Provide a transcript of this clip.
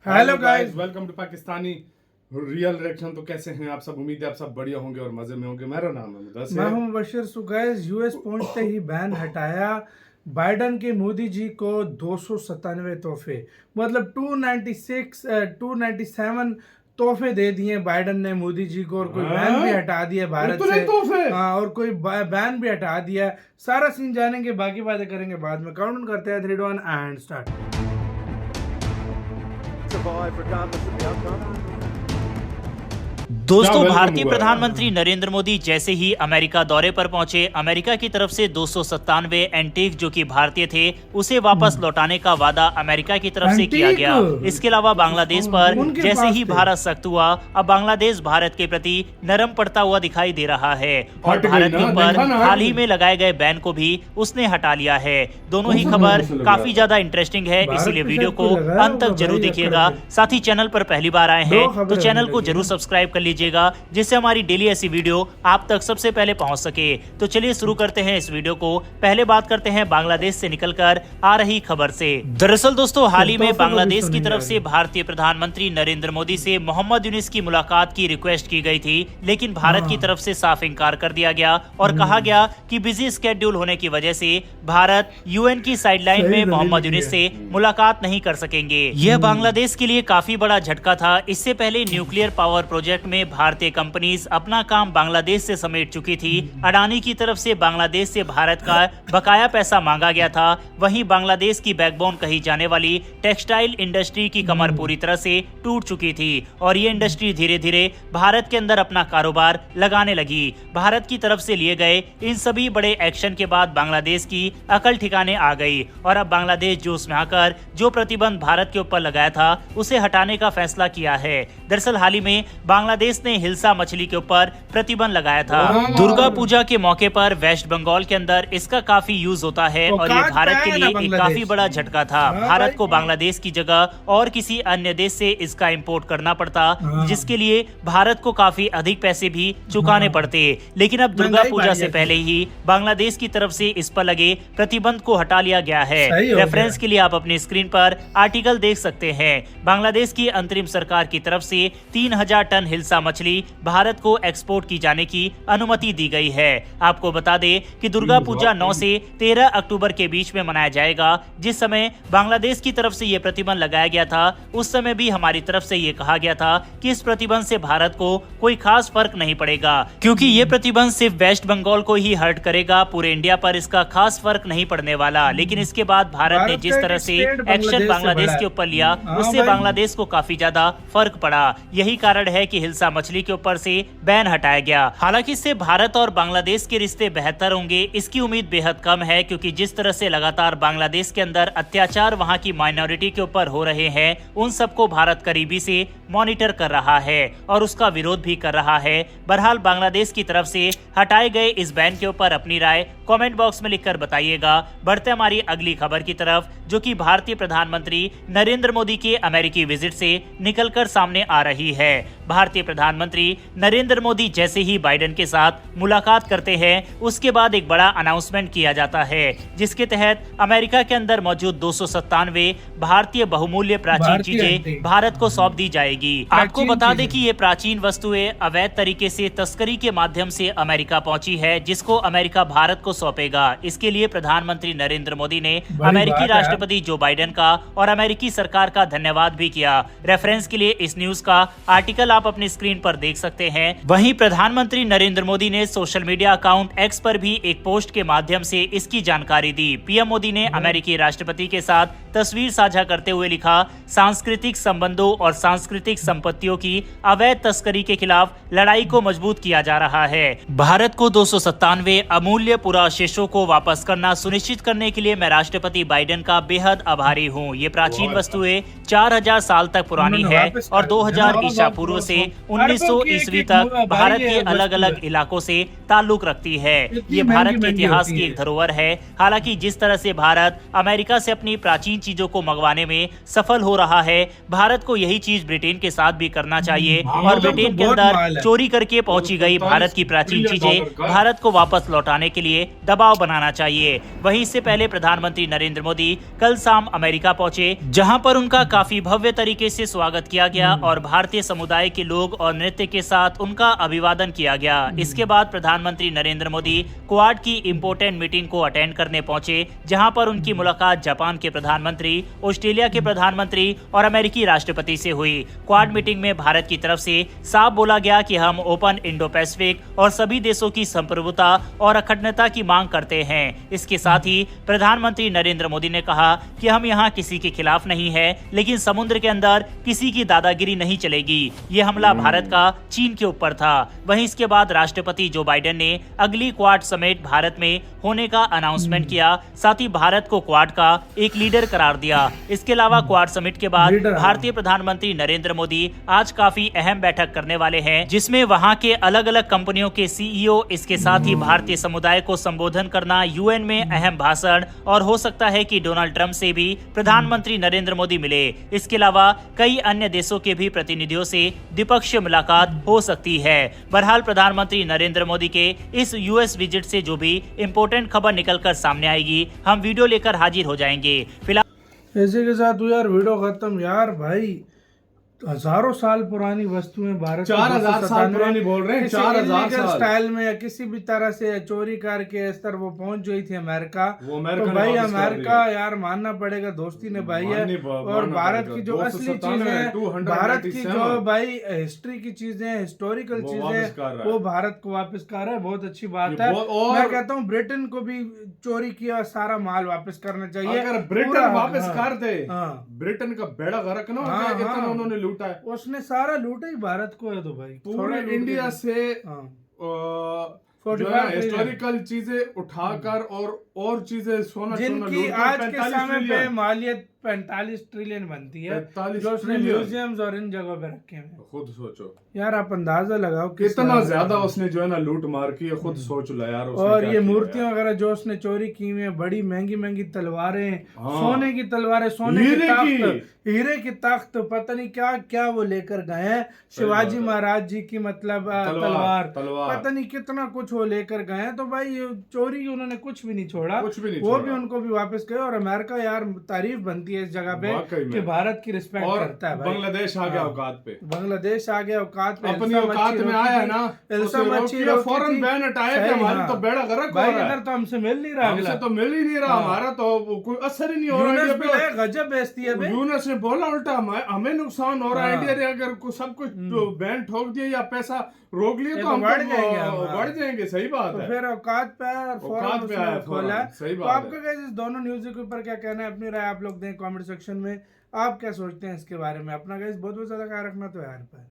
Hello guys, welcome to Pakistani real reaction. तो कैसे हैं आप सब? उम्मीद है आप सब बढ़िया होंगे और मजे में होंगे। मेरा नाम है मुदस्सिर। मैं हूं मुबशिर। सो गाइस, यूएस पहुंचते ही बैन हटाया। बाइडन के मोदी जी को 297 तोहफे, मतलब 297 तोहफे दे दिए बाइडन ने मोदी जी को, और कोई बैन भी हटा दिया भारत से। और कोई बैन भी हटा दिया। सारा सीन जानेंगे, बाकी बातें करेंगे बाद में। काउंट करते हैं 3, 2, 1 एंड स्टार्ट। दोस्तों, भारतीय प्रधानमंत्री नरेंद्र मोदी जैसे ही अमेरिका दौरे पर पहुंचे, अमेरिका की तरफ से 297 एंटीक जो कि भारतीय थे उसे वापस लौटाने का वादा अमेरिका की तरफ से किया गया। इसके अलावा बांग्लादेश पर जैसे ही भारत सख्त हुआ, अब बांग्लादेश भारत के प्रति नरम पड़ता हुआ दिखाई दे रहा है और भारत के ऊपर हाल ही में लगाए गए बैन को भी उसने हटा लिया है। दोनों ही खबर काफी ज्यादा इंटरेस्टिंग है, इसीलिए वीडियो को अंत तक जरूर देखिएगा। साथ ही चैनल पर पहली बार आए हैं तो चैनल को जरूर सब्सक्राइब कर लीजिए, जिससे हमारी डेली ऐसी वीडियो आप तक सबसे पहले पहुंच सके। तो चलिए शुरू करते हैं इस वीडियो को। पहले बात करते हैं बांग्लादेश से निकलकर आ रही खबर से। दरअसल दोस्तों, हाल ही में बांग्लादेश की तरफ से भारतीय प्रधानमंत्री नरेंद्र मोदी से मोहम्मद यूनिस की मुलाकात की रिक्वेस्ट की गई थी, लेकिन भारत की तरफ से साफ इंकार कर दिया गया और कहा गया कि बिजी स्केड्यूल होने की वजह से भारत यूएन की साइडलाइन में मोहम्मद यूनिस से मुलाकात नहीं कर सकेंगे। यह बांग्लादेश के लिए काफी बड़ा झटका था। इससे पहले न्यूक्लियर पावर प्रोजेक्ट में भारतीय कंपनीज अपना काम बांग्लादेश से समेट चुकी थी। अडानी की तरफ से बांग्लादेश से भारत का बकाया पैसा मांगा गया था। वहीं बांग्लादेश की बैकबोन कही जाने वाली टेक्सटाइल इंडस्ट्री की कमर पूरी तरह से टूट चुकी थी और ये इंडस्ट्री धीरे धीरे भारत के अंदर अपना कारोबार लगाने लगी। भारत की तरफ से लिए गए इन सभी बड़े एक्शन के बाद बांग्लादेश की अकल ठिकाने आ गई और अब बांग्लादेश जोश में आकर जो प्रतिबंध भारत के ऊपर लगाया था उसे हटाने का फैसला किया है। दरअसल हाल ही में बांग्लादेश ने हिल्सा मछली के ऊपर प्रतिबंध लगाया था। दुर्गा पूजा के मौके पर वेस्ट बंगाल के अंदर इसका काफी यूज होता है और ये भारत के लिए एक काफी बड़ा झटका था। भारत को बांग्लादेश की जगह और किसी अन्य देश से इसका इंपोर्ट करना पड़ता, जिसके लिए भारत को काफी अधिक पैसे भी चुकाने पड़ते। लेकिन अब दुर्गा पूजा से पहले ही बांग्लादेश की तरफ से इस पर लगे प्रतिबंध को हटा लिया गया है। रेफरेंस के लिए आप अपनी स्क्रीन पर आर्टिकल देख सकते हैं। बांग्लादेश की अंतरिम सरकार की तरफ से 3000 टन हिल्सा मछली भारत को एक्सपोर्ट की जाने की अनुमति दी गई है। आपको बता दें कि दुर्गा पूजा 9 से 13 अक्टूबर के बीच में मनाया जाएगा। जिस समय बांग्लादेश की तरफ से यह प्रतिबंध लगाया गया था, उस समय भी हमारी तरफ से यह कहा गया था कि इस प्रतिबंध से भारत को कोई खास फर्क नहीं पड़ेगा, क्योंकि ये प्रतिबंध सिर्फ वेस्ट बंगाल को ही हर्ट करेगा। पूरे इंडिया पर इसका खास फर्क नहीं पड़ने वाला। लेकिन इसके बाद भारत ने जिस तरह से एक्शन बांग्लादेश के ऊपर लिया, उससे बांग्लादेश को काफी ज्यादा फर्क पड़ा। यही कारण है कि हिल्सा मछली के ऊपर से बैन हटाया गया। हालांकि इससे भारत और बांग्लादेश के रिश्ते बेहतर होंगे, इसकी उम्मीद बेहद कम है, क्योंकि जिस तरह से लगातार बांग्लादेश के अंदर अत्याचार वहां की माइनॉरिटी के ऊपर हो रहे हैं, उन सबको भारत करीबी से मॉनिटर कर रहा है और उसका विरोध भी कर रहा है। बहरहाल बांग्लादेश की तरफ से हटाए गए इस बैन के ऊपर अपनी राय कमेंट बॉक्स में लिखकर बताइएगा। बढ़ते हमारी अगली खबर की तरफ, जो कि भारतीय प्रधानमंत्री नरेंद्र मोदी के अमेरिकी विजिट से निकलकर सामने आ रही है। भारतीय प्रधानमंत्री नरेंद्र मोदी जैसे ही बाइडन के साथ मुलाकात करते हैं, उसके बाद एक बड़ा अनाउंसमेंट किया जाता है, जिसके तहत अमेरिका के अंदर मौजूद 297 भारतीय बहुमूल्य प्राचीन चीजें भारत को सौंप दी जाएगी। आपको बता दें कि ये प्राचीन वस्तुएं अवैध तरीके से तस्करी के माध्यम से अमेरिका पहुंची है, जिसको अमेरिका भारत को सौंपेगा। इसके लिए प्रधानमंत्री नरेंद्र मोदी ने अमेरिकी राष्ट्रपति जो बाइडन का और अमेरिकी सरकार का धन्यवाद भी किया। रेफरेंस के लिए इस न्यूज का आर्टिकल आप अपनी स्क्रीन पर देख सकते हैं। वहीं प्रधानमंत्री नरेंद्र मोदी ने सोशल मीडिया अकाउंट एक्स पर भी एक पोस्ट के माध्यम से इसकी जानकारी दी। पीएम मोदी ने अमेरिकी राष्ट्रपति के साथ तस्वीर साझा करते हुए लिखा, सांस्कृतिक संबंधों और सांस्कृतिक संपत्तियों की अवैध तस्करी के खिलाफ लड़ाई को मजबूत किया जा रहा है। भारत को 297 अमूल्य पुरावशेषों को वापस करना सुनिश्चित करने के लिए मैं राष्ट्रपति बाइडन का बेहद आभारी हूँ। ये प्राचीन वस्तुएं 4000 साल तक पुरानी है और 2000 ईसा पूर्व से 1900 ईस्वी तक भारत के अलग अलग इलाकों से ताल्लुक रखती है। ये भारत के इतिहास की एक धरोहर है। हालांकि जिस तरह से भारत अमेरिका से अपनी प्राचीन चीजों को मंगवाने में सफल हो रहा है, भारत को यही चीज ब्रिटेन के साथ भी करना चाहिए और ब्रिटेन के अंदर चोरी करके पहुंची गई भारत की प्राचीन चीजें भारत को वापस लौटाने के लिए दबाव बनाना चाहिए। वहीं इससे पहले प्रधानमंत्री नरेंद्र मोदी कल शाम अमेरिका पहुंचे, जहां पर उनका काफी भव्य तरीके से स्वागत किया गया और भारतीय समुदाय के लोग और नृत्य के साथ उनका अभिवादन किया गया। इसके बाद प्रधानमंत्री नरेंद्र मोदी क्वाड की इम्पोर्टेंट मीटिंग को अटेंड करने पहुंचे, जहां पर उनकी मुलाकात जापान के प्रधानमंत्री, ऑस्ट्रेलिया के प्रधानमंत्री और अमेरिकी राष्ट्रपति से हुई। क्वाड मीटिंग में भारत की तरफ से साफ बोला गया कि हम ओपन इंडो पैसिफिक और सभी देशों की संप्रभुता और अखंडता की मांग करते हैं। इसके साथ ही प्रधानमंत्री नरेंद्र मोदी ने कहा कि हम यहाँ किसी के खिलाफ नहीं है, लेकिन समुद्र के अंदर किसी की दादागिरी नहीं चलेगी। ये हमला भारत का चीन के ऊपर था। वहीं इसके बाद राष्ट्रपति जो बाइडेन ने अगली क्वाड समिट भारत में होने का अनाउंसमेंट किया, साथ ही भारत को क्वाड का एक लीडर करार दिया। इसके अलावा क्वाड समिट के बाद भारतीय प्रधानमंत्री नरेंद्र मोदी आज काफी अहम बैठक करने वाले हैं, जिसमें वहां के अलग अलग कंपनियों के सीईओ, इसके साथ ही भारतीय समुदाय को संबोधन करना, यूएन में अहम भाषण और हो सकता है कि डोनाल्ड ट्रंप से भी प्रधानमंत्री नरेंद्र मोदी मिले। इसके अलावा कई अन्य देशों के भी प्रतिनिधियों से द्विपक्षीय मुलाकात हो सकती है। बहरहाल प्रधानमंत्री नरेंद्र मोदी के इस यूएस विजिट से जो भी इम्पोर्टेंट खबर निकलकर सामने आएगी, हम वीडियो लेकर हाजिर हो जाएंगे। फिलहाल इसी के साथ हुआ यार वीडियो खत्म। यार भाई हजारों साल पुरानी वस्तुएं भारत 4000 साल पुरानी बोल रहे हैं, 4000 साल स्टाइल में या किसी भी तरह से चोरी करके इस तरह वो पहुंच गई थी अमेरिका। तो भाई अमेरिका यार मानना पड़ेगा, दोस्ती ने भाई है। और भारत की जो असली चीजें, भारत की जो भाई हिस्ट्री की चीजें, हिस्टोरिकल चीजें, वो भारत को वापस कर रहा है। बहुत अच्छी बात है। मैं कहता हूँ ब्रिटेन को भी चोरी किया सारा माल वापस करना चाहिए। अगर ब्रिटेन वापस कर दे, ब्रिटेन का बेड़ा गर्क ना हो जाए, इतना उन्होंने लूटा है। उसने सारा लूटा ही भारत को है। तो भाई पूरे इंडिया से हिस्टोरिकल चीजें उठाकर और चीजें सोना जिनकी आज के समय पे मालियत 45 ट्रिलियन बनती है, जो उसने म्यूजियम्स और इन जगहों पे रखे हैं। खुद सोचो यार, आप अंदाजा लगाओ कितना ज्यादा उसने जो है ना लूट मार की है। खुद सोच लो यार। और ये मूर्तियां वगैरह जो उसने चोरी की हुई है, बड़ी महंगी महंगी तलवारें, सोने की तलवारें, सोने की तख्त, हीरे की तख्त, पता नहीं क्या क्या वो लेकर गए हैं। शिवाजी महाराज जी की मतलब तलवार, पता नहीं कितना कुछ वो लेकर गए हैं। तो भाई ये चोरी उन्होंने कुछ भी नहीं छोड़ा, वो भी उनको भी वापस करे। और अमेरिका यार तारीफ बनती है इस जगह पे कि भारत की रिस्पेक्ट करता है। बांग्लादेश आ गया औकात पे, बांग्लादेश आ गया औकात पे, अपनी औकात में आया ना। फौरन बैन हटाया कि हमारी तो बेड़ा गर्क हो रहा है। इधर तो हमसे मिल नहीं रहा, हमसे तो मिल ही नहीं रहा, हमारा तो कोई असर ही नहीं हो रहा है। गजब बेइज्जती है। यूनस ने बोला उल्टा हमें नुकसान हो रहा है। इंडिया ने अगर सब कुछ बैन ठोक दिया या पैसा रोक लिया तो हम बढ़ जाएंगे। सही बात है। फिर औकात पे खोला। सही बात। आपका गाइस इस दोनों न्यूज़ के ऊपर क्या कहना है, अपनी राय आप लोग दें कमेंट सेक्शन में। आप क्या सोचते हैं इसके बारे में? अपना गाइस बहुत बहुत ज्यादा ख्याल रखना तो यार।